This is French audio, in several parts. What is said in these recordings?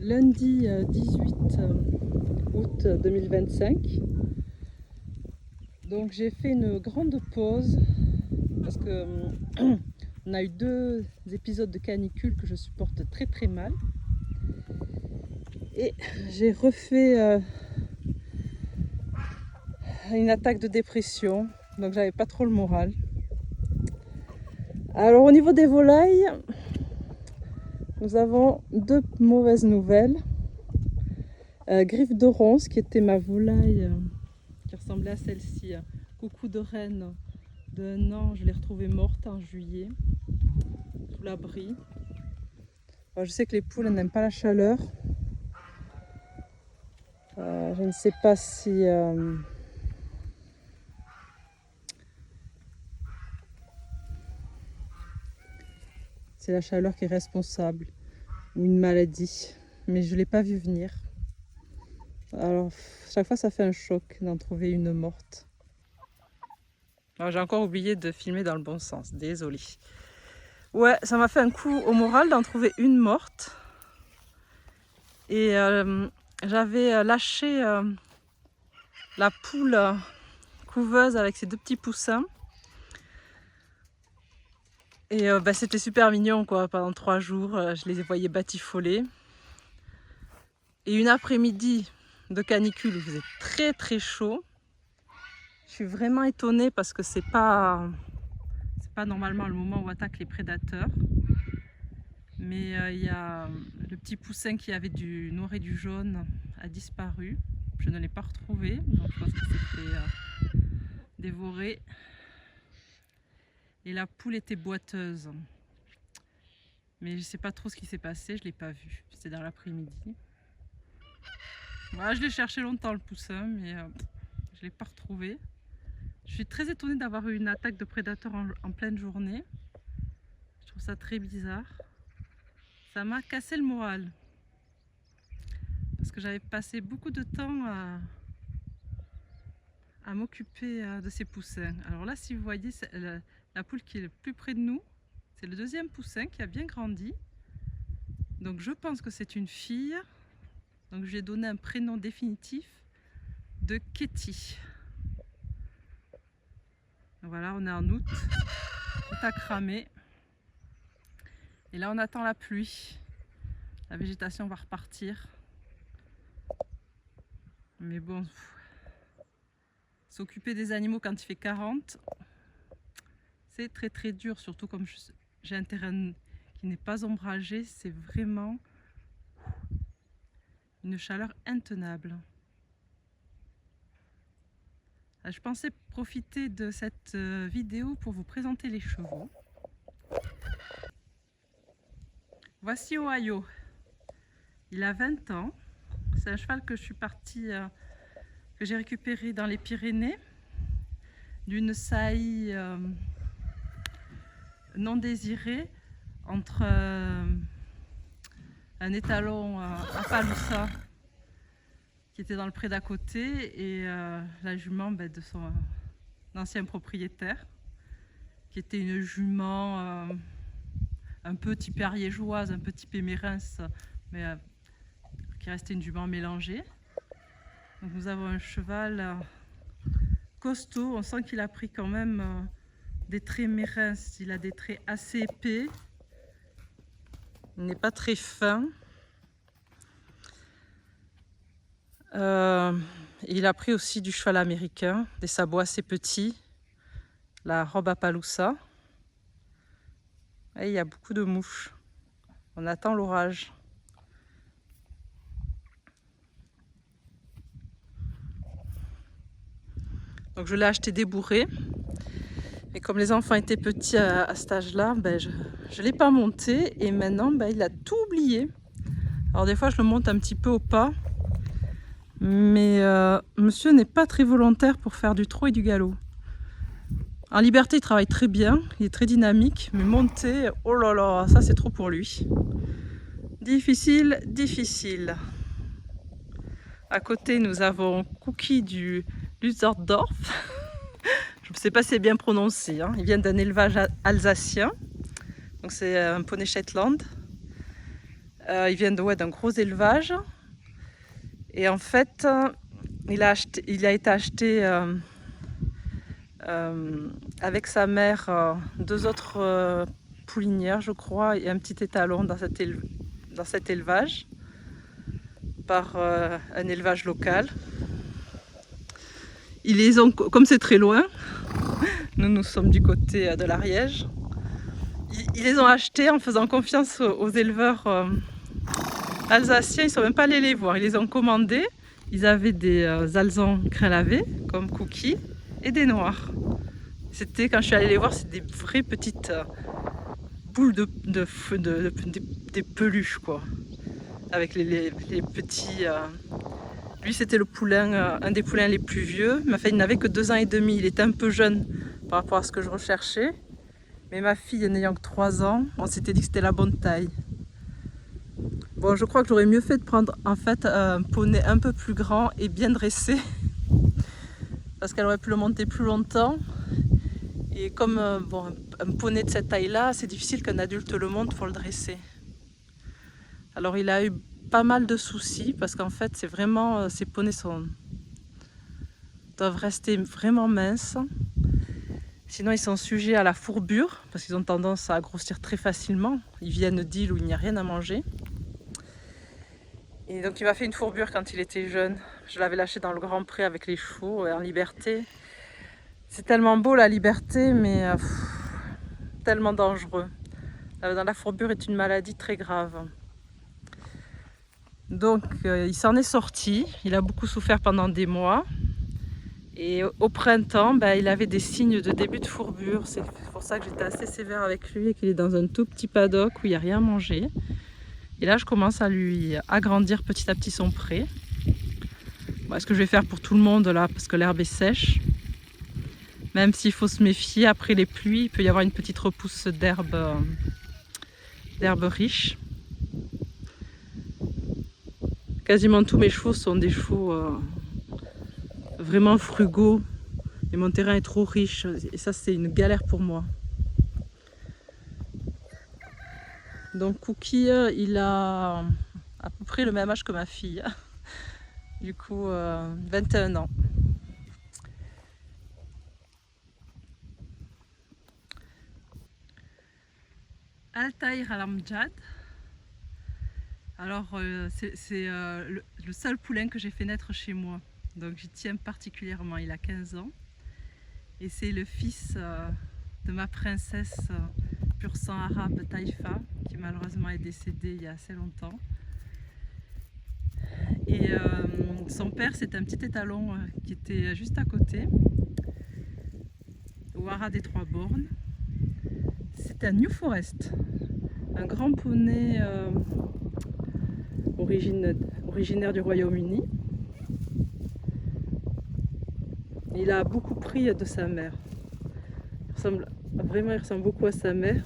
lundi 18 août 2025. Donc j'ai fait une grande pause parce que on a eu 2 épisodes de canicule que je supporte très très mal. Et j'ai refait une attaque de dépression, donc j'avais pas trop le moral. Alors au niveau des volailles, nous avons 2 mauvaises nouvelles. Griffe de ronce, qui était ma volaille qui ressemblait à celle-ci, coucou de reine de 1 an, je l'ai retrouvée morte en juillet, sous l'abri. Je sais que les poules n'aiment pas la chaleur. Je ne sais pas si c'est la chaleur qui est responsable ou une maladie, mais je ne l'ai pas vu venir. Alors chaque fois ça fait un choc d'en trouver une morte. J'ai encore oublié de filmer dans le bon sens, désolée. Ouais, ça m'a fait un coup au moral d'en trouver une morte. Et j'avais lâché la poule couveuse avec ses 2 petits poussins. Et c'était super mignon quoi. Pendant 3 jours, je les voyais batifoler. Et une après-midi de canicule, il faisait très très chaud. Je suis vraiment étonnée parce que c'est pas normalement le moment où attaquent les prédateurs. Mais il y a le petit poussin qui avait du noir et du jaune a disparu. Je ne l'ai pas retrouvé, donc je pense qu'il s'est fait dévorer. Et la poule était boiteuse. Mais je ne sais pas trop ce qui s'est passé, je ne l'ai pas vu. C'était dans l'après-midi. Voilà, je l'ai cherché longtemps le poussin, mais je ne l'ai pas retrouvé. Je suis très étonnée d'avoir eu une attaque de prédateurs en pleine journée. Je trouve ça très bizarre. Ça m'a cassé le moral. Parce que j'avais passé beaucoup de temps à m'occuper de ces poussins. Alors là, si vous voyez la poule qui est le plus près de nous, c'est le 2e poussin qui a bien grandi. Donc je pense que c'est une fille. Donc je lui ai donné un prénom définitif de Ketty. Voilà, on est en août, tout a cramé. Et là on attend la pluie. La végétation va repartir. Mais bon, s'occuper des animaux quand il fait 40, c'est très très dur, surtout comme j'ai un terrain qui n'est pas ombragé, c'est vraiment une chaleur intenable. Je pensais profiter de cette vidéo pour vous présenter les chevaux. Voici Ohio. Il a 20 ans. C'est un cheval que je suis partie, que j'ai récupéré dans les Pyrénées, d'une saillie non désirée entre un étalon Appaloosa qui était dans le pré d'à côté et la jument de son ancien propriétaire, qui était une jument un peu typée ariégeoise, un peu typée mérins, mais qui restait une jument mélangée. Donc nous avons un cheval costaud, on sent qu'il a pris quand même des traits mérins, il a des traits assez épais, il n'est pas très fin. Il a pris aussi du cheval américain, des sabots assez petits, la robe Appaloosa. Et il y a beaucoup de mouches. On attend l'orage. Donc je l'ai acheté débourré. Et comme les enfants étaient petits à cet âge-là, je ne l'ai pas monté. Et maintenant, il a tout oublié. Alors des fois, je le monte un petit peu au pas. Mais monsieur n'est pas très volontaire pour faire du trot et du galop. En liberté, il travaille très bien, il est très dynamique, mais monter, oh là là, ça c'est trop pour lui. Difficile, difficile. À côté, nous avons Cookie du Lützerdorf. Je ne sais pas si c'est bien prononcé, hein. Il vient d'un élevage alsacien, donc c'est un poney Shetland. Il vient d'un gros élevage. Et en fait, il a été acheté avec sa mère 2 autres poulinières, je crois, et un petit étalon dans cet élevage, par un élevage local. Ils les ont, comme c'est très loin, nous sommes du côté de l'Ariège, ils les ont achetés en faisant confiance aux éleveurs alsaciens. Ils ne sont même pas allés les voir, ils les ont commandés. Ils avaient des alezans crin lavé, comme Cookie, et des noirs. C'était, quand je suis allée les voir, c'est des vraies petites boules des peluches, quoi. Avec les petits... Lui, c'était le poulain, un des poulains les plus vieux. Mais enfin, il n'avait que 2 ans et demi. Il était un peu jeune par rapport à ce que je recherchais. Mais ma fille, n'ayant que 3 ans, on s'était dit que c'était la bonne taille. Bon, je crois que j'aurais mieux fait de prendre en fait un poney un peu plus grand et bien dressé. Parce qu'elle aurait pu le monter plus longtemps. Et comme bon, un poney de cette taille-là, c'est difficile qu'un adulte le monte pour le dresser. Alors il a eu pas mal de soucis parce qu'en fait, c'est vraiment, ces poneys doivent rester vraiment minces. Sinon, ils sont sujets à la fourbure parce qu'ils ont tendance à grossir très facilement. Ils viennent d'îles où il n'y a rien à manger. Et donc, il m'a fait une fourbure quand il était jeune. Je l'avais lâché dans le Grand Pré avec les chevaux en liberté. C'est tellement beau la liberté, mais tellement dangereux. Dans la fourbure est une maladie très grave. Donc, il s'en est sorti. Il a beaucoup souffert pendant des mois. Et au printemps, il avait des signes de début de fourbure. C'est pour ça que j'étais assez sévère avec lui et qu'il est dans un tout petit paddock où il n'y a rien à manger. Et là, je commence à lui agrandir petit à petit son pré. Bon, ce que je vais faire pour tout le monde là, parce que l'herbe est sèche. Même s'il faut se méfier, après les pluies, il peut y avoir une petite repousse d'herbe riche. Quasiment tous mes chevaux sont des chevaux vraiment frugaux. Et mon terrain est trop riche. Et ça, c'est une galère pour moi. Donc Cookie, il a à peu près le même âge que ma fille. Du coup, 21 ans. Altaïr Al-Amjad. Alors, c'est le seul poulain que j'ai fait naître chez moi. Donc j'y tiens particulièrement. Il a 15 ans. Et c'est le fils de ma princesse pur sang arabe Taïfa, qui malheureusement est décédée il y a assez longtemps. Et son père, c'est un petit étalon qui était juste à côté, au haras des 3 bornes. C'était un New Forest, un grand poney originaire du Royaume-Uni. Il a beaucoup pris de sa mère. Il ressemble beaucoup à sa mère,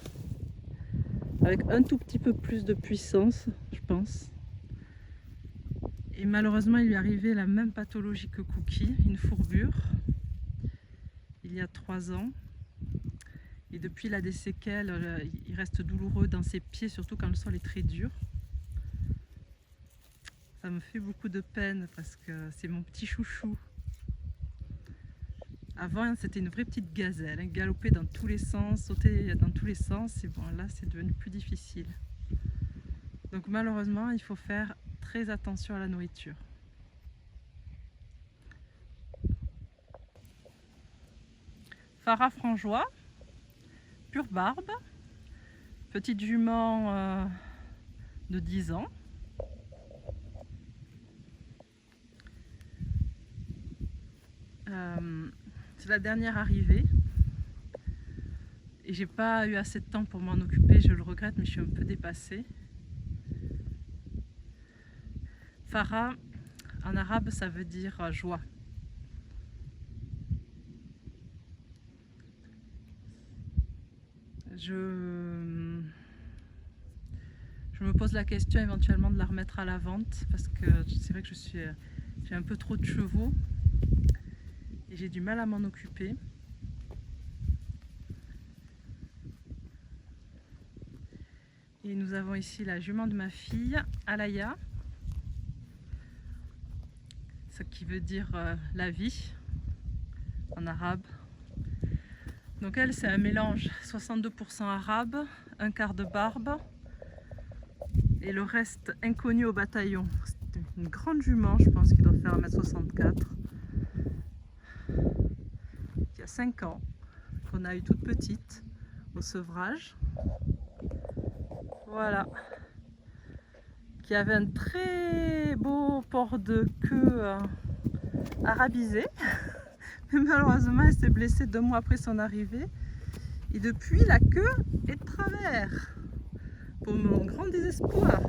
avec un tout petit peu plus de puissance, je pense. Et malheureusement, il lui est arrivé la même pathologie que Cookie, une fourbure, il y a 3 ans. Et depuis, il a des séquelles, il reste douloureux dans ses pieds, surtout quand le sol est très dur. Ça me fait beaucoup de peine parce que c'est mon petit chouchou. Avant, c'était une vraie petite gazelle, galopait dans tous les sens, sautait dans tous les sens. Et bon, là, c'est devenu plus difficile. Donc malheureusement, il faut faire très attention à la nourriture. Farah Franjois, pure barbe, petite jument de 10 ans. C'est la dernière arrivée et j'ai pas eu assez de temps pour m'en occuper, je le regrette, mais je suis un peu dépassée. Farah en arabe ça veut dire joie. Je me pose la question éventuellement de la remettre à la vente parce que c'est vrai que j'ai un peu trop de chevaux et j'ai du mal à m'en occuper. Et nous avons ici la jument de ma fille, Alaya, ce qui veut dire la vie en arabe. Donc elle, c'est un mélange 62% arabe, un quart de barbe et le reste inconnu au bataillon. C'est une grande jument, je pense qu'il doit faire 1m64. Il y a 5 ans, qu'on a eu toute petite au sevrage. Voilà. Qui avait un très beau port de queue arabisé. Mais malheureusement, elle s'est blessée 2 mois après son arrivée. Et depuis, la queue est de travers. Pour mon grand désespoir.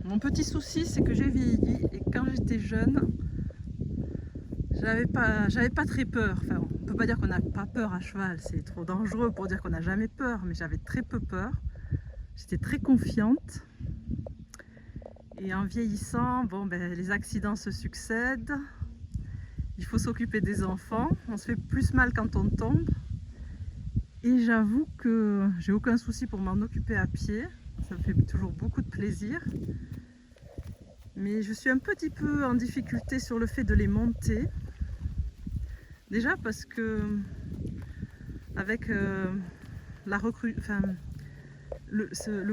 Mon petit souci, c'est que j'ai vieilli et quand j'étais jeune, j'avais pas très peur. Enfin, on peut pas dire qu'on n'a pas peur à cheval, c'est trop dangereux pour dire qu'on n'a jamais peur, mais j'avais très peu peur. J'étais très confiante. Et en vieillissant, bon, ben, les accidents se succèdent. Il faut s'occuper des enfants. On se fait plus mal quand on tombe. Et j'avoue que j'ai aucun souci pour m'en occuper à pied. Ça me fait toujours beaucoup de plaisir. Mais je suis un petit peu en difficulté sur le fait de les monter. Déjà parce que avec le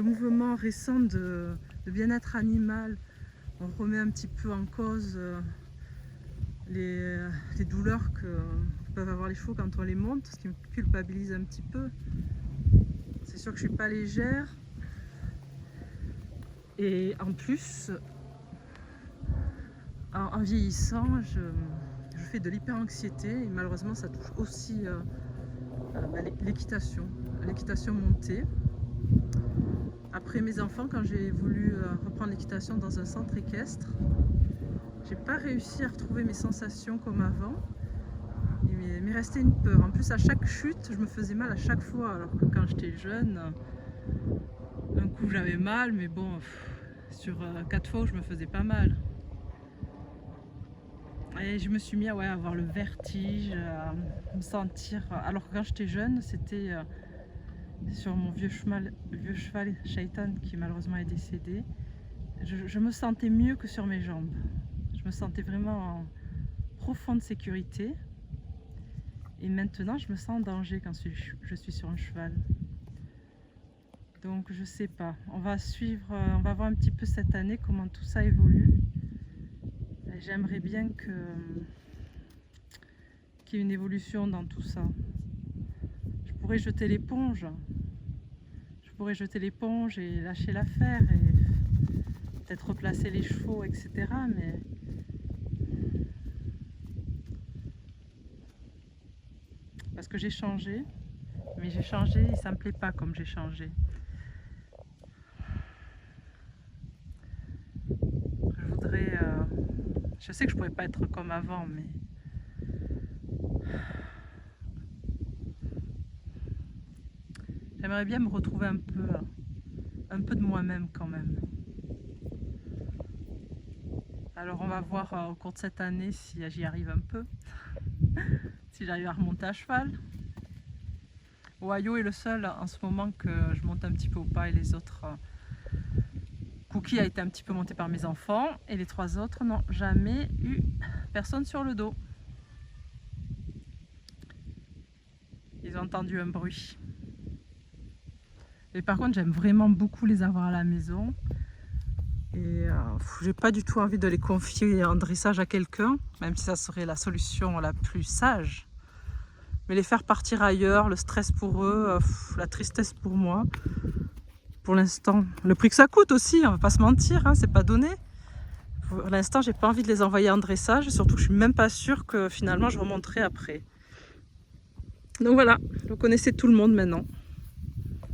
mouvement récent de bien-être animal, on remet un petit peu en cause les douleurs que peuvent avoir les chevaux quand on les monte, ce qui me culpabilise un petit peu. C'est sûr que je suis pas légère. Et en plus, en vieillissant, je fais de l'hyper-anxiété et malheureusement ça touche aussi l'équitation montée. Après mes enfants, quand j'ai voulu reprendre l'équitation dans un centre équestre, j'ai pas réussi à retrouver mes sensations comme avant. Il m'est resté une peur. En plus, à chaque chute, je me faisais mal à chaque fois. Alors que quand j'étais jeune, un coup j'avais mal, mais bon, sur 4 fois, je me faisais pas mal. Et je me suis mis à avoir le vertige, à me sentir. Alors que quand j'étais jeune, c'était sur mon vieux cheval Shaitan qui malheureusement est décédé. Je me sentais mieux que sur mes jambes. Je me sentais vraiment en profonde sécurité. Et maintenant, je me sens en danger quand je suis sur un cheval. Donc, je sais pas. On va voir un petit peu cette année comment tout ça évolue. J'aimerais bien qu'il y ait une évolution dans tout ça. Je pourrais jeter l'éponge. Et lâcher l'affaire et peut-être replacer les chevaux, etc. Mais parce que j'ai changé, mais j'ai changé et ça me plaît pas comme j'ai changé. Je sais que je pourrais pas être comme avant, mais j'aimerais bien me retrouver un peu de moi-même quand même. Alors on va voir au cours de cette année si j'y arrive un peu, si j'arrive à remonter à cheval. Ohio est le seul en ce moment que je monte un petit peu au pas et les autres... Cookie a été un petit peu monté par mes enfants et les 3 autres n'ont jamais eu personne sur le dos. Ils ont entendu un bruit. Et par contre, j'aime vraiment beaucoup les avoir à la maison. Et j'ai pas du tout envie de les confier en dressage à quelqu'un, même si ça serait la solution la plus sage. Mais les faire partir ailleurs, le stress pour eux, la tristesse pour moi. Pour l'instant, le prix que ça coûte aussi, on va pas se mentir, hein, c'est pas donné. Pour l'instant, j'ai pas envie de les envoyer en dressage, surtout que je suis même pas sûre que finalement je remonterai après. Donc voilà, vous connaissez tout le monde maintenant.